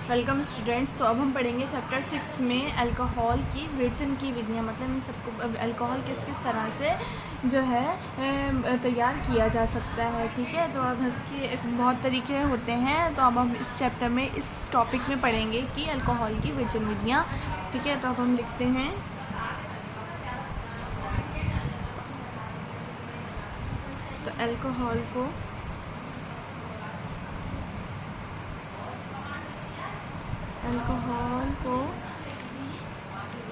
Welcome students. तो अब हम पढ़ेंगे चैप्टर 6 में अल्कोहल की विरचन की विधियाँ, मतलब इन सबको अल्कोहल किस किस तरह से जो है तैयार किया जा सकता है। ठीक है, तो अब इसके बहुत तरीके होते हैं। तो अब हम इस चैप्टर में इस टॉपिक में पढ़ेंगे कि अल्कोहल की विरचन विधियाँ। ठीक है, तो अब हम लिखते हैं तो अल्कोहल को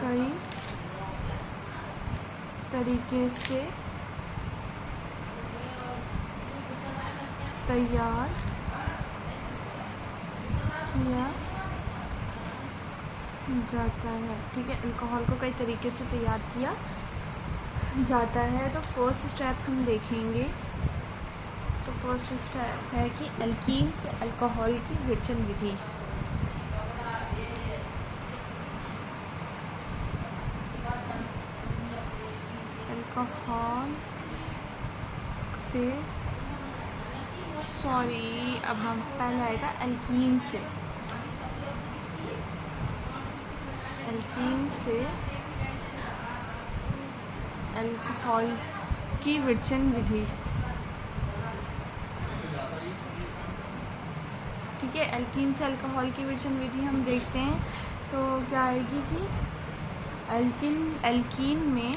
कई तरीके से तैयार किया जाता है। ठीक है, अल्कोहल को कई तरीके से तैयार किया जाता है। तो फर्स्ट स्टेप हम देखेंगे। तो फर्स्ट स्टेप है कि एल्कीन से अल्कोहल की विरचन विधि। अल्कोहल से अब हम पहले आएगा एल्कीन से अल्कोहल की विरचन विधि। ठीक है, एल्कीन से अल्कोहल की विरचन विधि हम देखते हैं। तो क्या आएगी कि एल्कीन में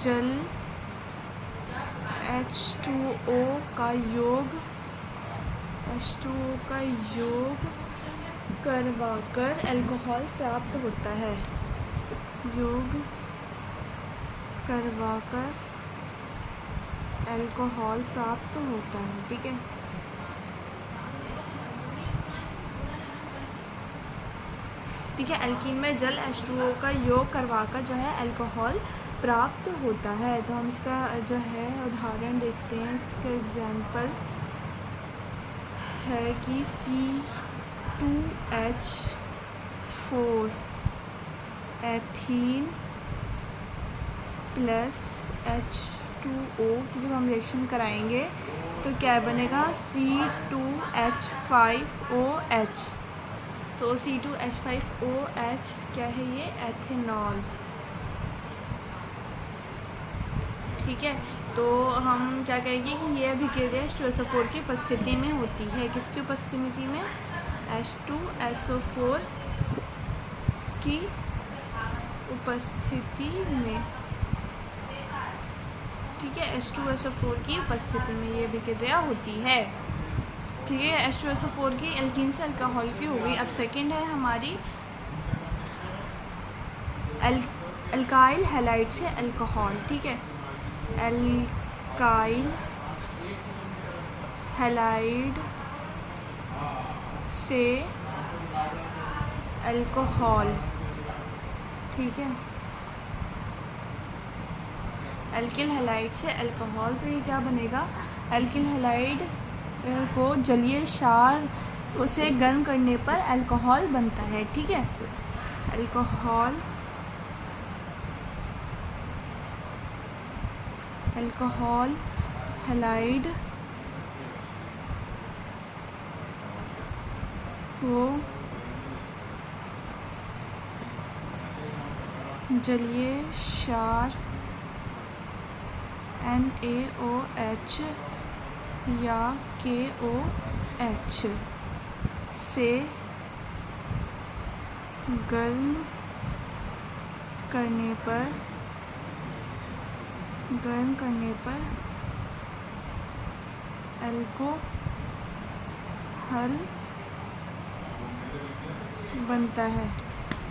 जल H2O का योग करवाकर अल्कोहल प्राप्त होता है। योग करवाकर अल्कोहल प्राप्त होता है। ठीक है, एल्कीन में जल H2O का योग करवाकर जो है अल्कोहल प्राप्त होता है। तो हम इसका जो है उदाहरण देखते हैं। इसका एग्जाम्पल है कि C2H4 एथीन प्लस H2O की जब हम रिएक्शन कराएंगे तो क्या बनेगा, C2H5OH। तो C2H5OH क्या है, ये एथेनॉल। ठीक है, तो हम क्या कहेंगे कि ये अभिक्रिया H2SO4 की उपस्थिति में होती है। किसकी उपस्थिति में? H2SO4 की उपस्थिति में। ठीक है, H2SO4 की उपस्थिति में ये अभिक्रिया होती है। ठीक है, H2SO4 की एल्कीन से अल्कोहल की हो गई। अब सेकंड है हमारी अल्काइल हैलाइड से अल्कोहल। ठीक है, अल्काइल हैलाइड से अल्कोहल। ठीक है, अल्किल हैलाइड से अल्कोहल। तो ये क्या बनेगा, अल्किल हैलाइड को जलीय क्षार से गर्म करने पर अल्कोहल बनता है। ठीक है, अल्कोहल हैलाइड को जलीय क्षार NaOH या KOH से गर्म करने पर अल्कोहल बनता है।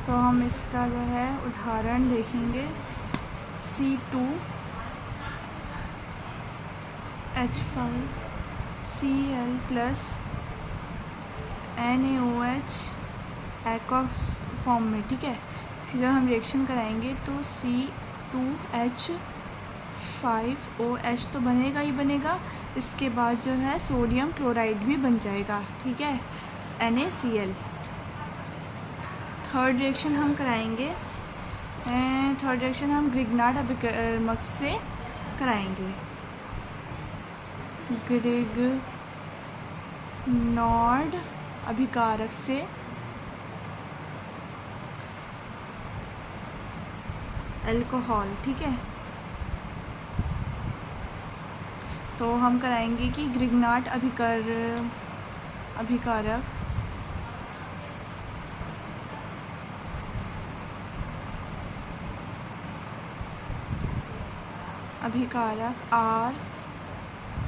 तो हम इसका जो है उदाहरण देखेंगे। C2H5Cl plus NaOH aqueous form में। ठीक है, जब हम रिएक्शन कराएंगे तो C2H5OH तो बनेगा ही बनेगा। इसके बाद जो है सोडियम क्लोराइड भी बन जाएगा। ठीक है, NaCl। थर्ड रिएक्शन हम कराएंगे थर्ड रिएक्शन हम ग्रिग्नार्ड अभिकर्मक से कराएंगे। ग्रिग्नार्ड अभिकारक से अल्कोहल, ठीक है। तो हम कराएंगे कि ग्रिग्नार्ड अभिकारक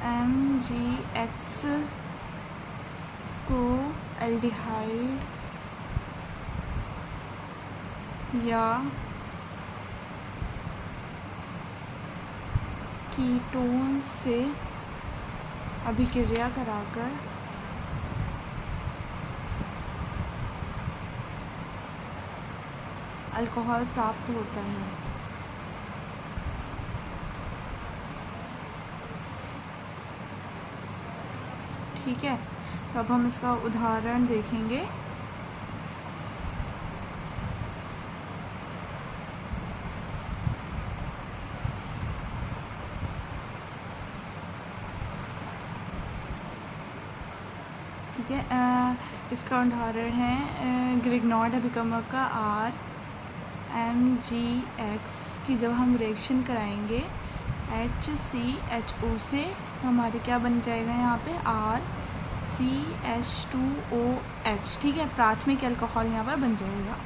RMGX को एल्डिहाइड या कीटोन से अभिक्रिया कराकर अल्कोहल प्राप्त होता है। ठीक है, तो अब हम इसका उदाहरण देखेंगे। ठीक है, इसका उदाहरण है ग्रिग्नार्ड अभिकर्मक का RMGX की जब हम रिएक्शन कराएंगे HCHO से, तो हमारे क्या बन जाएगा यहाँ पे RCH2OH। ठीक है, प्राथमिक अल्कोहल यहाँ पर बन जाएगा।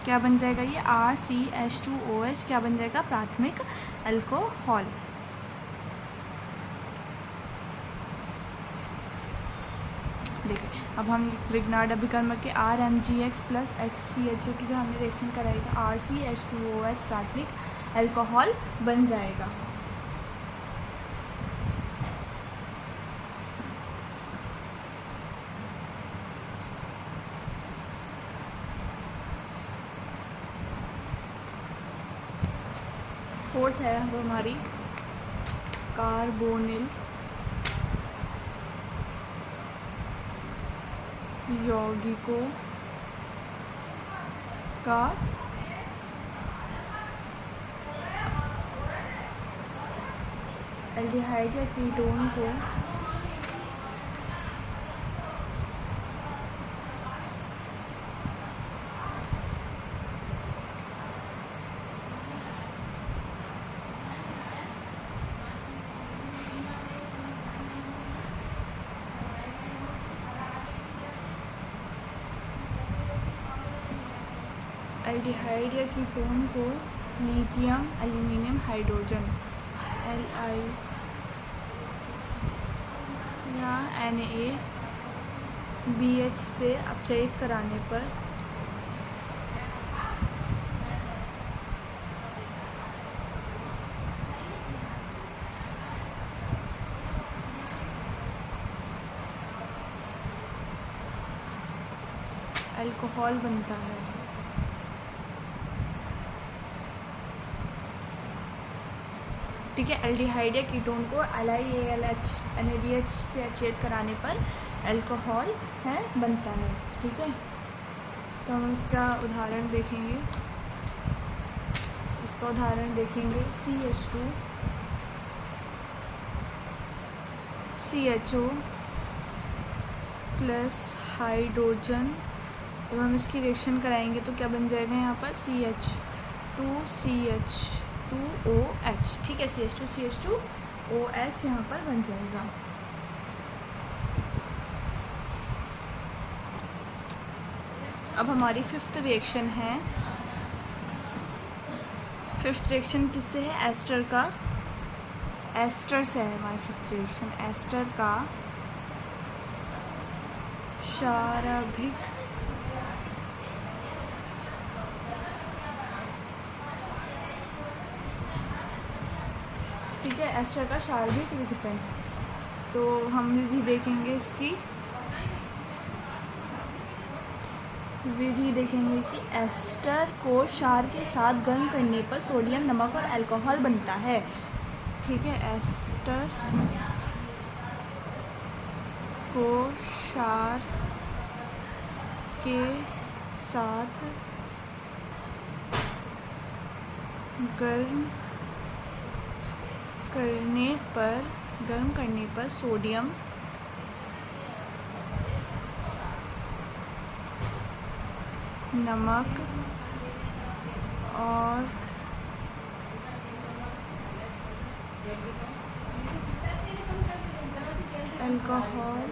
क्या बन जाएगा ये RCH2OH, क्या बन जाएगा? प्राथमिक अल्कोहल। देखिए, अब हम ग्रिग्नार्ड अभिकर्मक के RMGX प्लस HCHO की जो हमने रिएक्शन कराई थी RCH2OH प्राथमिक अल्कोहल बन जाएगा। फोर्थ है वो हमारी कार्बोनिल यौगिकों का एल्डिहाइड या कीटोन को एल्डिहाइड या कीटोन को लिथियम एल्यूमिनियम हाइड्रोजन Li या NaBH से अपचयित कराने पर अल्कोहल बनता है। ठीक है, एल्डिहाइड या कीटोन को LiAlH NaBH से अपचयित कराने पर अल्कोहल है बनता है। ठीक है, तो हम इसका उदाहरण देखेंगे। CH2CHO plus hydrogen. जब हम इसकी रिएक्शन कराएंगे तो क्या बन जाएगा यहाँ पर CH2OH। ठीक है, CH2OH यहाँ पर बन जाएगा। अब हमारी फिफ्थ रिएक्शन है। फिफ्थ रिएक्शन किससे है? एस्टर का, एस्टर से है हमारी फिफ्थ रिएक्शन। एस्टर का क्षारभिक ठीक है, एस्टर का क्षारभिक विघटन। तो हम विधि देखेंगे, इसकी विधि देखेंगे कि एस्टर को क्षार के साथ गर्म करने पर सोडियम, नमक और अल्कोहल बनता है। ठीक है, एस्टर को क्षार के साथ गर्म करने पर सोडियम नमक और अल्कोहल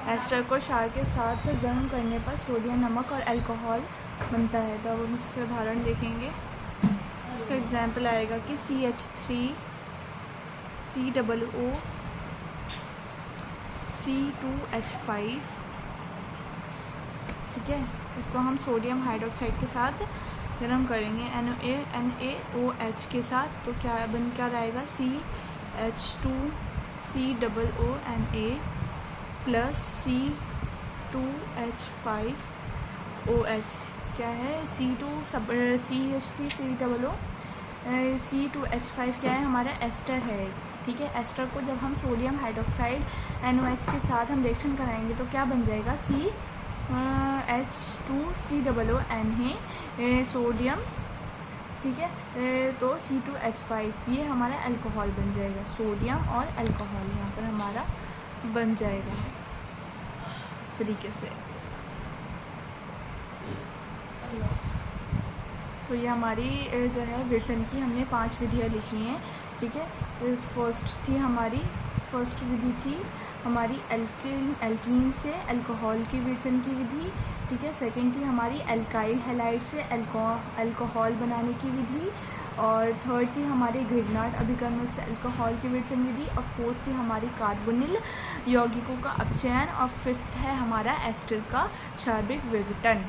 एस्टर को क्षार के साथ गर्म करने पर सोडियम नमक और अल्कोहल बनता है। तो अब हम इसके उदाहरण देखेंगे। इसका एग्जाम्पल आएगा कि CH3 COO C2H5, ठीक है। उसको हम सोडियम हाइड्रोक्साइड के साथ गर्म करेंगे NaOH के साथ, तो क्या रहेगा CH2 COONA प्लस C2H5OH क्या है C2H5 क्या है, हमारा एस्टर है, ठीक है। एस्टर को जब हम सोडियम हाइड्रोक्साइड NOH के साथ हम रिएक्शन कराएंगे तो क्या बन जाएगा H2COONA सोडियम, ठीक है। तो C2H5 ये हमारा अल्कोहल बन जाएगा, सोडियम और अल्कोहल यहाँ पर हमारा बन जाएगा इस तरीके से। तो ये हमारी जो है विर्सन की हमने 5 विधियाँ लिखी हैं, ठीक है। फर्स्ट विधि थी हमारी एल्कीन से अल्कोहल की विर्सन की विधि, ठीक है। सेकंड थी हमारी एल्काइल हैलाइड से अल्कोहल बनाने की विधि, और थर्ड थी हमारी ग्रिग्नार्ड अभिकर्मक से अल्कोहल की विर्सन विधि, और फोर्थ थी हमारी कार्बोनिल यौगिकों का अपचयन, और फिफ्थ है हमारा एस्टर का शार्बिक विघटन।